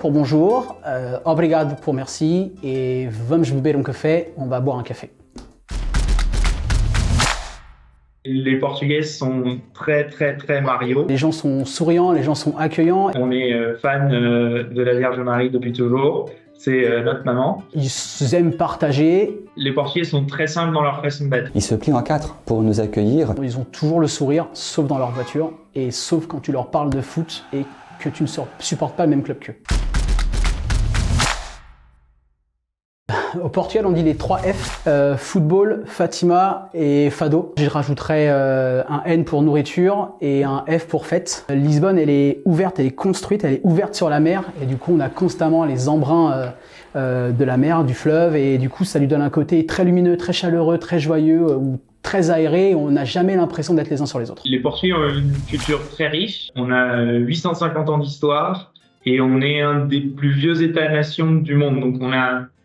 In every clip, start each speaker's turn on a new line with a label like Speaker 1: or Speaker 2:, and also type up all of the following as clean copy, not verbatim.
Speaker 1: pour bonjour, obrigado pour merci et vamos beber um café, on va boire un café.
Speaker 2: Les Portugais sont très Mario.
Speaker 1: Les gens sont souriants, les gens sont accueillants.
Speaker 2: On est fan de la Vierge Marie depuis toujours. C'est notre maman.
Speaker 1: Ils aiment partager.
Speaker 2: Les Portugais sont très simples dans leur façon d'être.
Speaker 3: Ils se plient en quatre pour nous accueillir.
Speaker 1: Ils ont toujours le sourire, sauf dans leur voiture, et sauf quand tu leur parles de foot et que tu ne supportes pas le même club qu'eux. Au Portugal, on dit les 3 F, football, Fatima et fado. Je rajouterais un N pour nourriture et un F pour fête. Lisbonne, elle est ouverte, elle est construite, elle est ouverte sur la mer et du coup, on a constamment les embruns de la mer, du fleuve et du coup, ça lui donne un côté très lumineux, très chaleureux, très joyeux ou très aéré. On n'a jamais l'impression d'être les uns sur les autres.
Speaker 2: Les Portugais ont une culture très riche. On a 850 ans d'histoire et on est un des plus vieux États-nations du monde. Donc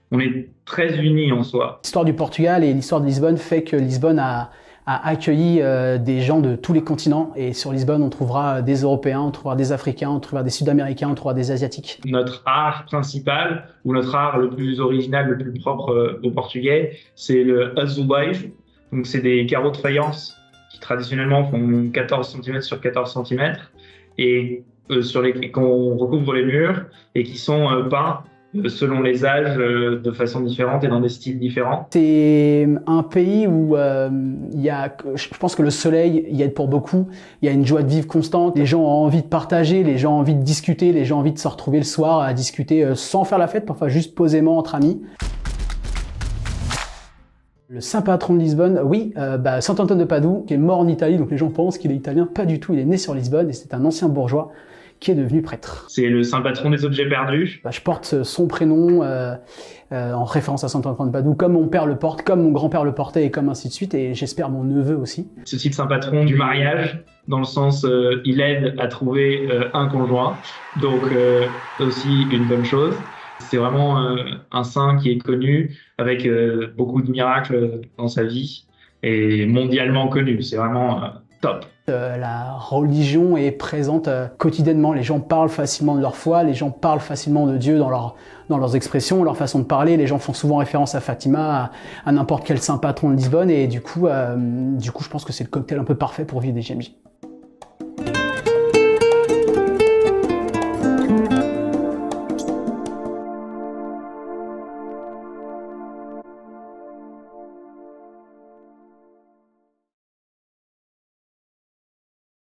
Speaker 2: on est très unis en soi.
Speaker 1: L'histoire du Portugal et l'histoire de Lisbonne fait que Lisbonne a accueilli des gens de tous les continents. Et sur Lisbonne, on trouvera des Européens, on trouvera des Africains, on trouvera des Sud-Américains, on trouvera des Asiatiques.
Speaker 2: Notre art principal, ou notre art le plus original, le plus propre au Portugais, c'est le azulejo. Donc c'est des carreaux de faïence qui traditionnellement font 14 cm sur 14 cm et sur lesquels qu'on recouvre les murs et qui sont peints selon les âges, de façon différente et dans des styles différents.
Speaker 1: C'est un pays où je pense que le soleil y aide pour beaucoup. Il y a une joie de vivre constante. Les gens ont envie de partager, les gens ont envie de discuter, les gens ont envie de se retrouver le soir à discuter sans faire la fête, parfois juste posément entre amis. Le saint patron de Lisbonne, oui, Saint-Antoine de Padoue, qui est mort en Italie, donc les gens pensent qu'il est italien. Pas du tout, il est né sur Lisbonne et c'est un ancien bourgeois qui est devenu prêtre.
Speaker 2: C'est le saint patron des objets perdus.
Speaker 1: Je porte son prénom en référence à Saint-Antoine de Padoue, comme mon père le porte, comme mon grand-père le portait et comme ainsi de suite, et j'espère mon neveu aussi.
Speaker 2: C'est aussi le saint patron du mariage, dans le sens il aide à trouver un conjoint, donc aussi une bonne chose. C'est vraiment un saint qui est connu avec beaucoup de miracles dans sa vie et mondialement connu. C'est vraiment top.
Speaker 1: La religion est présente quotidiennement. Les gens parlent facilement de leur foi, les gens parlent facilement de Dieu dans leurs expressions, leur façon de parler. Les gens font souvent référence à Fatima, à n'importe quel saint patron de Lisbonne et du coup, je pense que c'est le cocktail un peu parfait pour vivre des JMJ.